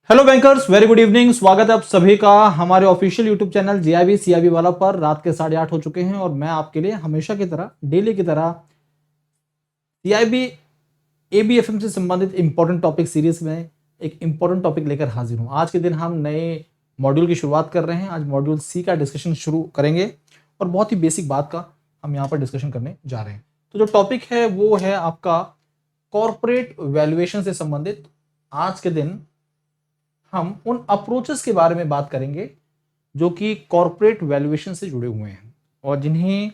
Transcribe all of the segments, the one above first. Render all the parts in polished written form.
Hello bankers, very good evening. स्वागत है आप सभी का हमारे official YouTube channel GIB CIB वाला पर। रात के 8:30 हो चुके हैं और मैं आपके लिए हमेशा की तरह, डेली की तरह सीआईबी एबीएफएम से संबंधित इंपॉर्टेंट टॉपिक सीरीज में एक इंपॉर्टेंट टॉपिक लेकर हाजिर हूं। आज के दिन हम नए मॉड्यूल की शुरुआत कर रहे हैं। आज मॉड्यूल सी का डिस्कशन शुरू करेंगे और बहुत ही बेसिक बात का हम यहाँ पर डिस्कशन करने जा रहे हैं। तो जो टॉपिक है वो है आपका कॉर्पोरेट वैल्यूएशन से संबंधित। आज के दिन हम उन अप्रोचेस के बारे में बात करेंगे जो कि कॉर्पोरेट वैल्यूएशन से जुड़े हुए हैं और जिन्हें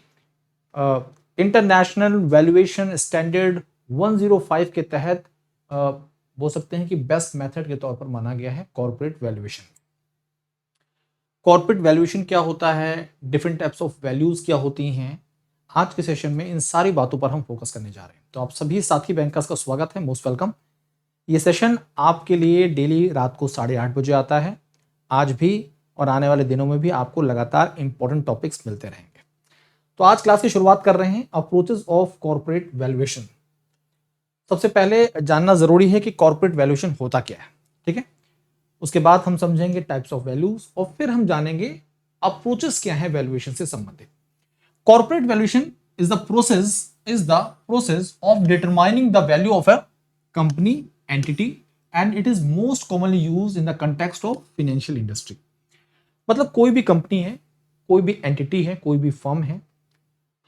इंटरनेशनल वैल्यूएशन स्टैंडर्ड 105 के तहत बोल सकते हैं कि बेस्ट मेथड के तौर पर माना गया है कॉर्पोरेट वैल्यूएशन। कॉर्पोरेट वैल्यूएशन क्या होता है, डिफरेंट टाइप्स ऑफ वैल्यूज क्या होती हैं, आज के सेशन में इन सारी बातों पर हम फोकस करने जा रहे हैं। तो आप सभी साथी बैंकर्स का स्वागत है, मोस्ट वेलकम। ये सेशन आपके लिए डेली रात को 8:30 बजे आता है। आज भी और आने वाले दिनों में भी आपको लगातार इंपॉर्टेंट टॉपिक्स मिलते रहेंगे। तो आज क्लास की शुरुआत कर रहे हैं अप्रोचेस ऑफ कॉर्पोरेट वैल्यूएशन। सबसे पहले जानना जरूरी है कि कॉर्पोरेट वैल्यूएशन होता क्या है, ठीक है। उसके बाद हम समझेंगे टाइप्स ऑफ वैल्यूज और फिर हम जानेंगे अप्रोचेस क्या है वैल्यूएशन से संबंधित। Corporate valuation is the process of determining the value of a company entity and it is most commonly used in the context of financial industry। मतलब कोई भी कंपनी है, कोई भी एंटिटी है, कोई भी फर्म है,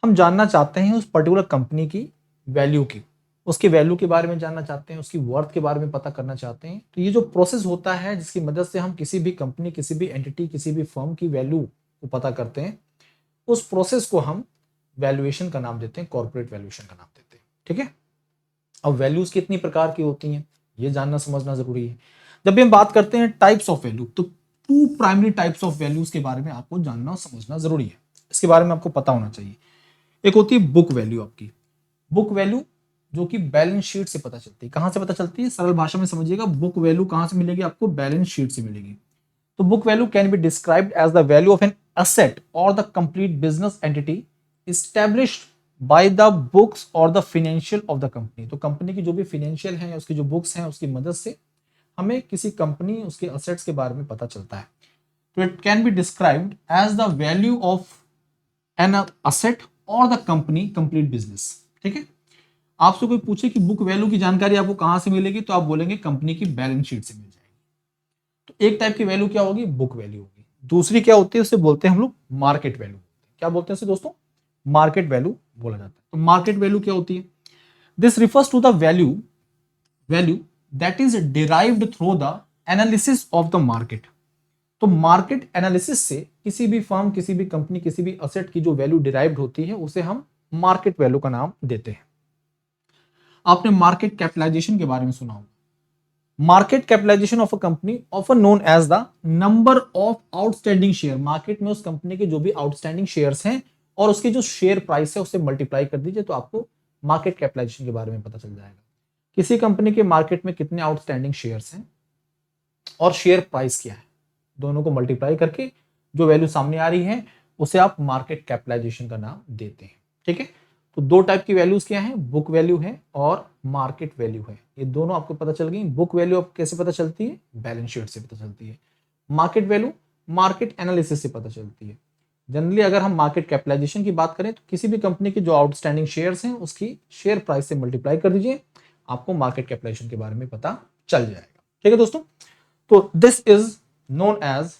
हम जानना चाहते हैं उस पर्टिकुलर कंपनी की वैल्यू की, उसके वैल्यू के बारे में जानना चाहते हैं, उसकी वर्थ के बारे में पता करना चाहते हैं। तो ये जो प्रोसेस होता है जिसकी मदद से हम किसी भी कंपनी, किसी भी एंटिटी, किसी भी फर्म की वैल्यू को पता करते हैं, उस प्रोसेस को हम वैल्यूएशन का नाम देते हैं, कॉर्पोरेट वैल्यूएशन का नाम देते हैं, ठीक है। अब वैल्यूज कितनी प्रकार की होती हैं ये जानना समझना जरूरी है। जब भी हम बात करते हैं टाइप्स ऑफ वैल्यू, तो 2 प्राइमरी टाइप्स ऑफ वैल्यूज के बारे में आपको जानना समझना जरूरी है। इसके बारे में आपको पता होना चाहिए। एक होती है बुक वैल्यू, आपकी बुक वैल्यू जो कि बैलेंस शीट से पता चलती है। कहां से पता चलती है, सरल भाषा में समझिएगा, बुक वैल्यू कहां से मिलेगी आपको, बैलेंस शीट से मिलेगी। तो book value can be described as the value of an asset और the complete business entity established by the books और the financial of the company. तो कंपनी की जो भी फाइनेंशियल है, उसकी जो बुक्स हैं, उसकी मदद से हमें किसी कंपनी, उसके एसेट्स के बारे में पता चलता है। तो it can be described as the value of an asset और द कंपनी कंप्लीट बिजनेस, ठीक है। आपसे कोई पूछे कि बुक वैल्यू की जानकारी आपको कहां से मिलेगी, तो आप बोलेंगे कंपनी की बैलेंस शीट से मिल जाएगी। तो एक टाइप की वैल्यू क्या होगी, बुक वैल्यू होगी। दूसरी क्या होती है, उसे बोलते हैं हम लोग मार्केट वैल्यू। क्या बोलते हैं उसे दोस्तों, मार्केट वैल्यू बोला जाता है। तो मार्केट वैल्यू क्या होती है, this refers to the value that is derived through the analysis of the market. तो मार्केट एनालिसिस से किसी भी फर्म, किसी भी कंपनी, किसी भी असेट की जो वैल्यू डिराइव्ड होती है उसे हम मार्केट वैल्यू का नाम देते हैं। आपने मार्केट कैपिटलाइजेशन के बारे में सुना होगा। Market capitalization of a company often known as the number of outstanding share. Market में उस कंपनी के जो भी आउटस्टैंडिंग शेयर्स हैं और उसकी जो शेयर प्राइस है उससे मल्टीप्लाई कर दीजिए तो आपको मार्केट कैपिटलाइजेशन के बारे में पता चल जाएगा। किसी कंपनी के मार्केट में कितने आउटस्टैंडिंग शेयर्स हैं और शेयर प्राइस क्या है, दोनों को मल्टीप्लाई करके जो वैल्यू सामने आ रही है उसे आप मार्केट कैपिटलाइजेशन का नाम देते हैं, ठीक है। तो 2 टाइप की वैल्यूज क्या है, बुक वैल्यू है और मार्केट वैल्यू है। ये दोनों आपको पता चल गई। बुक वैल्यू आप कैसे पता चलती है, बैलेंस शीट से पता चलती है। मार्केट वैल्यू मार्केट एनालिसिस से पता चलती है। जनरली अगर हम मार्केट कैपिटलाइजेशन की बात करें तो किसी भी कंपनी के जो आउटस्टैंडिंग शेयर्स हैं उसकी शेयर प्राइस से मल्टीप्लाई कर दीजिए, आपको मार्केट कैपिटलाइजेशन के बारे में पता चल जाएगा, ठीक है दोस्तों। तो दिस इज नोन एज,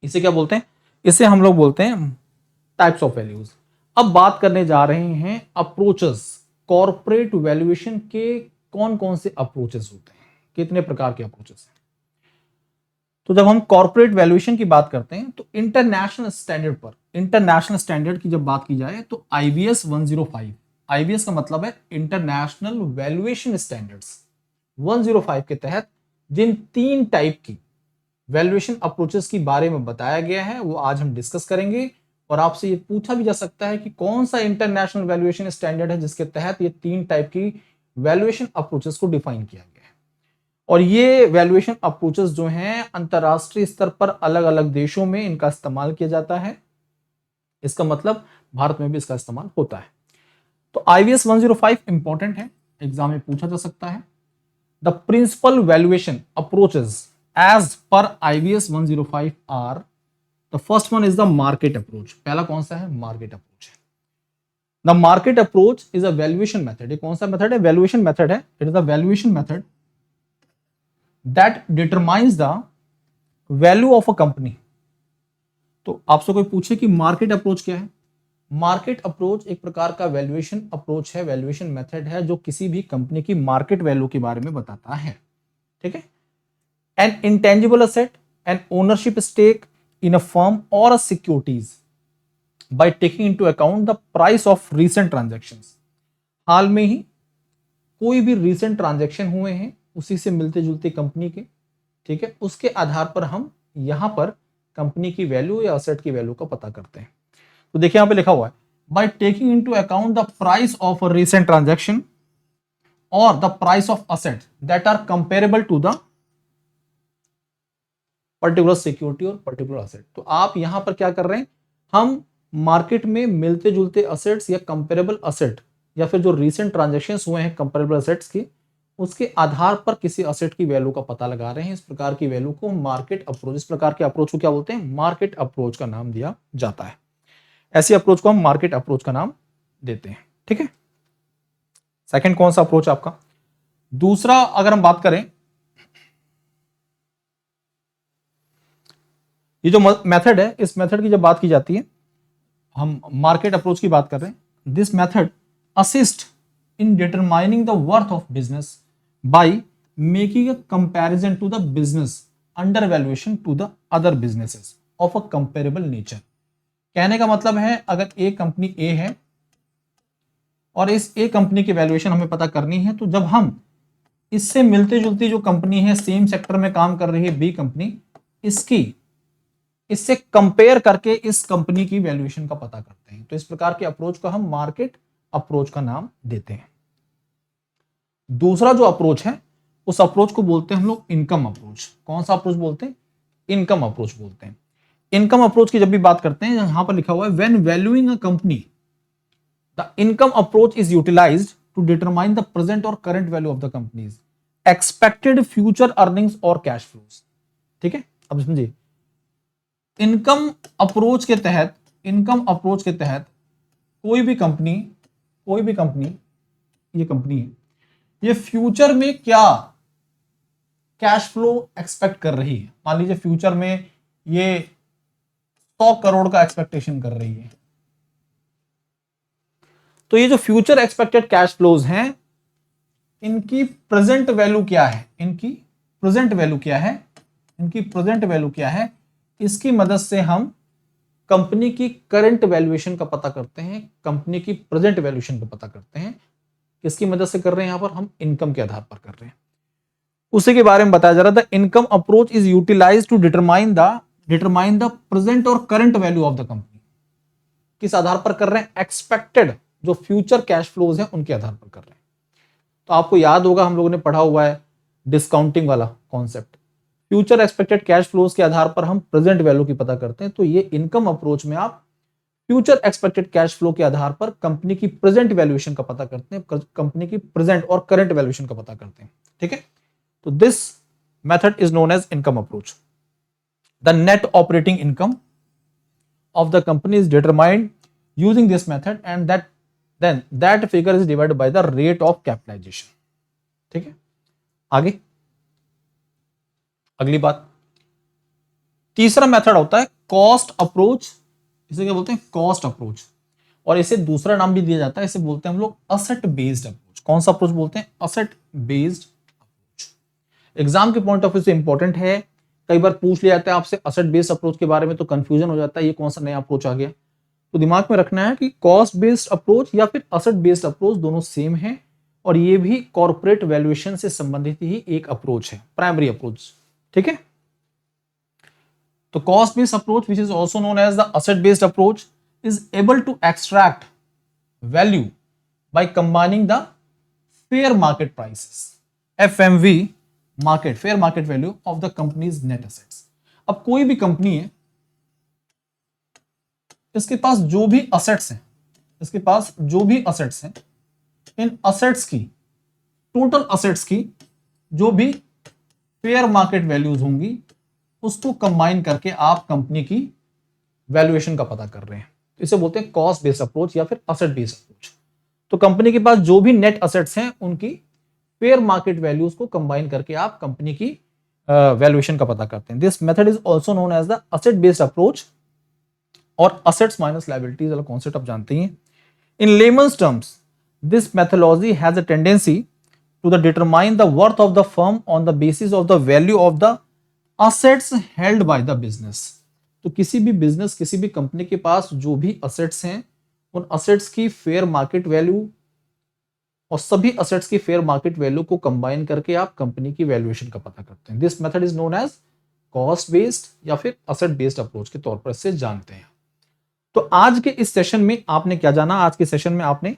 इसे क्या बोलते हैं, इसे हम लोग बोलते हैं टाइप्स ऑफ वैल्यूज। अब बात करने जा रहे हैं अप्रोचेस। कॉर्पोरेट वैल्यूएशन के कौन कौन से अप्रोचेस होते हैं, कितने प्रकार के अप्रोचेस हैं। तो जब हम कॉर्पोरेट वैल्यूएशन की बात करते हैं तो इंटरनेशनल स्टैंडर्ड पर, इंटरनेशनल स्टैंडर्ड की जब बात की जाए तो आईबीएस 105, आईबीएस का मतलब है इंटरनेशनल वैल्यूएशन स्टैंडर्ड्स 105 के तहत जिन 3 टाइप की वैल्यूएशन अप्रोचेस के बारे में बताया गया है वो आज हम डिस्कस करेंगे। और आपसे ये पूछा भी जा सकता है कि कौन सा इंटरनेशनल वैल्यूएशन स्टैंडर्ड है जिसके तहत ये 3 टाइप की वैल्यूएशन अप्रोचेस को डिफाइन किया गया है। और ये वैल्यूएशन अप्रोचेस जो हैं अंतरराष्ट्रीय स्तर पर अलग अलग देशों में इनका इस्तेमाल किया जाता है। इसका मतलब भारत में भी इसका इस्तेमाल होता है। तो आईवीएस 105 इंपॉर्टेंट है, एग्जाम में पूछा जा सकता है। The principal valuation approaches as per IBS 105 are, the first one is the market approach. पहला कौन सा है? मार्केट अप्रोच है। The market approach is a valuation method. ये कौन सा मेथड है? वैल्यूएशन मेथड है। It is the valuation method that determines the value of a company. तो आपसे कोई पूछे कि मार्केट अप्रोच क्या है? मार्केट अप्रोच एक प्रकार का वैल्यूएशन अप्रोच है, वैल्यूएशन मेथड है, जो किसी भी कंपनी की मार्केट वैल्यू के बारे में बताता है। ठीक है। An intangible asset, an ownership stake in a firm और a securities by taking into account the price of recent transactions. हाल में ही कोई भी रीसेंट ट्रांजैक्शन हुए हैं उसी से मिलते जुलते कंपनी के, ठीक है, उसके आधार पर हम यहां पर कंपनी की वैल्यू या असेट की वैल्यू का पता करते हैं। तो देखिए यहां पे लिखा हुआ है by taking into account the price of a recent transaction और the price of asset that are comparable to the particular security और पर्टिकुलर असेट। तो आप यहां पर क्या कर रहे हैं? हम मार्केट में मिलते जुलते असेट्स या कंपेरेबल असेट या फिर जो रीसेंट ट्रांजैक्शन हुए हैं कंपेरेबल असेट्स की, उसके आधार पर किसी असेट की वैल्यू का पता लगा रहे हैं। इस प्रकार की वैल्यू को मार्केट अप्रोच, इस प्रकार के अप्रोच को क्या बोलते हैं? मार्केट अप्रोच का नाम दिया जाता है। ऐसी अप्रोच को हम मार्केट अप्रोच का नाम देते हैं। ठीक है। सेकंड कौन सा अप्रोच आपका? दूसरा अगर हम बात करें, ये जो मेथड है, इस मेथड की जब बात की जाती है, हम मार्केट अप्रोच की बात कर रहे हैं। This method assist in determining the worth of business by making a comparison to the business under valuation to the other businesses of a comparable nature. कहने का मतलब है, अगर एक कंपनी ए है और इस ए कंपनी की वैल्यूएशन हमें पता करनी है, तो जब हम इससे मिलते जुलती जो कंपनी है, सेम सेक्टर में काम कर रही है बी कंपनी, इससे कंपेयर करके इस कंपनी की वैल्यूएशन का पता करते हैं। तो इस प्रकार के अप्रोच को हम मार्केट अप्रोच का नाम देते हैं। दूसरा जो अप्रोच है, उस अप्रोच को बोलते हैं हम लोग इनकम अप्रोच। कौन सा अप्रोच बोलते हैं? इनकम अप्रोच बोलते हैं। इनकम अप्रोच की जब भी बात करते हैं, यहां पर लिखा हुआ है when valuing a company the income approach is utilised to determine the present और current value of the company's expected future earnings और कैश फ्लोज। ठीक है। अब समझिए, इनकम अप्रोच के तहत, इनकम अप्रोच के तहत कोई भी कंपनी ये कंपनी है, ये फ्यूचर में क्या कैश फ्लो एक्सपेक्ट कर रही है। मान लीजिए फ्यूचर में ये 100 करोड़ का एक्सपेक्टेशन कर रही है, तो ये जो फ्यूचर एक्सपेक्टेड कैश फ्लोज हैं, इनकी प्रेजेंट वैल्यू क्या है? इनकी प्रेजेंट वैल्यू क्या है? इनकी प्रेजेंट वैल्यू क्या है? इसकी मदद से हम कंपनी की करंट वैल्यूएशन का पता करते हैं, कंपनी की प्रेजेंट वैल्यूएशन का पता करते हैं। किसकी मदद से कर रहे हैं? यहां पर हम इनकम के आधार पर कर रहे हैं। उसी के बारे में बताया जा रहा था। Income approach is utilised to determine the present और current value of the company. किस आधार पर कर रहे हैं? एक्सपेक्टेड जो फ्यूचर कैश फ्लोज हैं उनके आधार पर कर रहे हैं। तो आपको याद होगा, हम लोगों ने पढ़ा हुआ है डिस्काउंटिंग वाला concept. Future expected cash flows के आधार पर हम प्रेजेंट वैल्यू की पता करते हैं। तो ये इनकम अप्रोच में आप फ्यूचर एक्सपेक्टेड कैश फ्लो के आधार पर कंपनी की प्रेजेंट वैल्यूएशन का पता करते हैं, कंपनी की प्रेजेंट और करंट वैल्यूएशन का पता करते हैं। ठीक है। तो this method is known as income approach. The net operating income of the company is determined using this method and that figure is divided by the rate of capitalization. ठीक है। आगे अगली बात, तीसरा मेथड होता है कॉस्ट अप्रोच। इसे क्या बोलते हैं? Cost approach. और इसे दूसरा नाम भी दिया जाता है, इसे बोलते हैं हम लोग असेट बेस्ड अप्रोच। कौन सा अप्रोच बोलते हैं? Asset based approach. एग्जाम के पॉइंट ऑफ व्यू से इंपॉर्टेंट है। कई बार पूछ लिया जाता है आपसे असेट बेस्ड अप्रोच के बारे में, तो कंफ्यूजन हो जाता है ये कौन सा नया अप्रोच आ गया। तो दिमाग में रखना है कि कॉस्ट बेस्ड अप्रोच या फिर असेट बेस्ड अप्रोच दोनों सेम है, और ये भी कॉर्पोरेट वैल्यूएशन से संबंधित ही एक अप्रोच है, प्राइमरी अप्रोच। ठीक है। तो cost based approach, which is also known as the asset based approach, is able to extract value by combining the fair market prices, FMV market, fair market value of the company's net assets। अब कोई भी company है, इसके पास जो भी assets हैं, इन assets की, total assets की जो भी फेयर मार्केट वैल्यूज होंगी उसको कंबाइन करके आप कंपनी की वैल्यूएशन का पता कर रहे हैं। इसे बोलते हैं कॉस्ट बेस्ड अप्रोच या फिर असेट बेस्ड अप्रोच। तो कंपनी के पास जो भी नेट असेट्स हैं उनकी फेयर मार्केट वैल्यूज को कंबाइन करके आप कंपनी की वैल्यूएशन का पता करते हैं। This method is also known as the asset based approach और असेट्स माइनस लायबिलिटीज वाला कॉन्सेप्ट आप जानते हैं। In layman's terms this methodology has a tendency to the determine the worth of the firm on the basis of the value of the assets held by the business. तो किसी भी business, किसी भी company के पास जो भी assets हैं उन असेट्स की फेयर मार्केट वैल्यू और सभी असेट्स की फेयर मार्केट वैल्यू को कंबाइन करके आप कंपनी की वैल्यूएशन का पता करते हैं। This method is known as cost based या फिर असेट बेस्ड अप्रोच के तौर पर इसे जानते हैं। तो आज के इस सेशन में आपने क्या जाना? आज के सेशन में आपने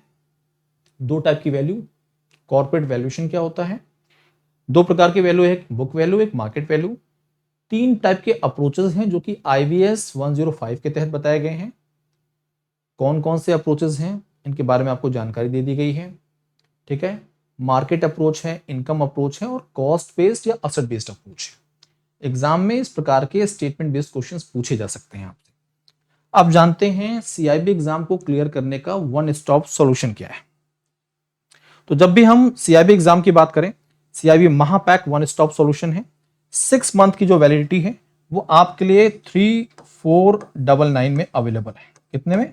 दो टाइप की वैल्यू, कॉर्पोरेट वैल्यूएशन क्या होता है, दो प्रकार की वैल्यू है, एक बुक वैल्यू, एक मार्केट वैल्यू। तीन टाइप के अप्रोचेस हैं जो कि IBS 105 के तहत बताए गए हैं। कौन कौन से अप्रोचेस हैं इनके बारे में आपको जानकारी दे दी गई है। ठीक है, मार्केट अप्रोच है, इनकम अप्रोच है और कॉस्ट बेस्ड या असेट बेस्ड अप्रोच है। एग्जाम में इस प्रकार के स्टेटमेंट बेस्ड क्वेश्चंस पूछे जा सकते हैं आपसे। आप जानते हैं CIB एग्जाम को क्लियर करने का वन स्टॉप सॉल्यूशन क्या है। तो जब भी हम CIB एग्जाम की बात करें, CIB महापैक वन स्टॉप सॉल्यूशन है। 6 मंथ की जो वैलिडिटी है वो आपके लिए 3499 में अवेलेबल है। कितने में?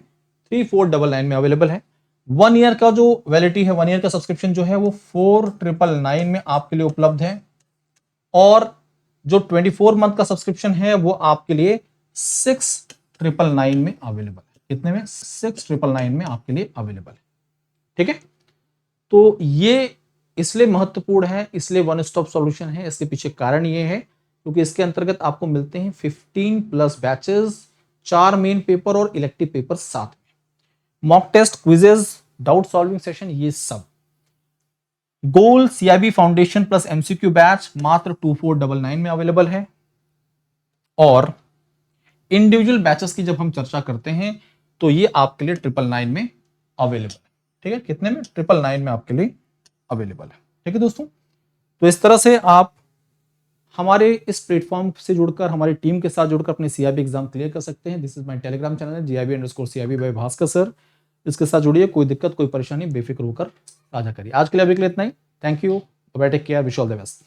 3499 में अवेलेबल है। 1 ईयर का जो वैलिडिटी है, 1 ईयर का सब्सक्रिप्शन जो है वो 4999 में आपके लिए उपलब्ध है। और जो 24 मंथ का सब्सक्रिप्शन है वो आपके लिए 6999 में अवेलेबल है। कितने में? 6999 में आपके लिए अवेलेबल है। ठीक है, तो ये इसलिए महत्वपूर्ण है, इसलिए वन स्टॉप सॉल्यूशन है। इसके पीछे कारण ये है क्योंकि इसके अंतर्गत आपको मिलते हैं 15+ बैचेस, 4 मेन पेपर और इलेक्टिव पेपर साथ में, mock test, quizzes, doubt solving session, ये सब। Goal CIB foundation plus MCQ batch मात्र 2499 में अवेलेबल है। और इंडिविजुअल बैचेस की जब हम चर्चा करते हैं तो ये आपके लिए 999 में अवेलेबल है। ठीक है, कितने में? 999 में आपके लिए अवेलेबल है। ठीक है दोस्तों, तो इस तरह से आप हमारे इस प्लेटफॉर्म से जुड़कर, हमारी टीम के साथ जुड़कर अपने CIB एग्जाम क्लियर कर सकते हैं। This is my Telegram channel है GIB_CIB बाय भास्कर सर। इसके साथ जुड़िए, कोई दिक्कत, कोई परेशानी बेफिक्र होकर साझा करिए। आज के लिए अभी के लिए इतना ही। Thank you, take care, wish all the best.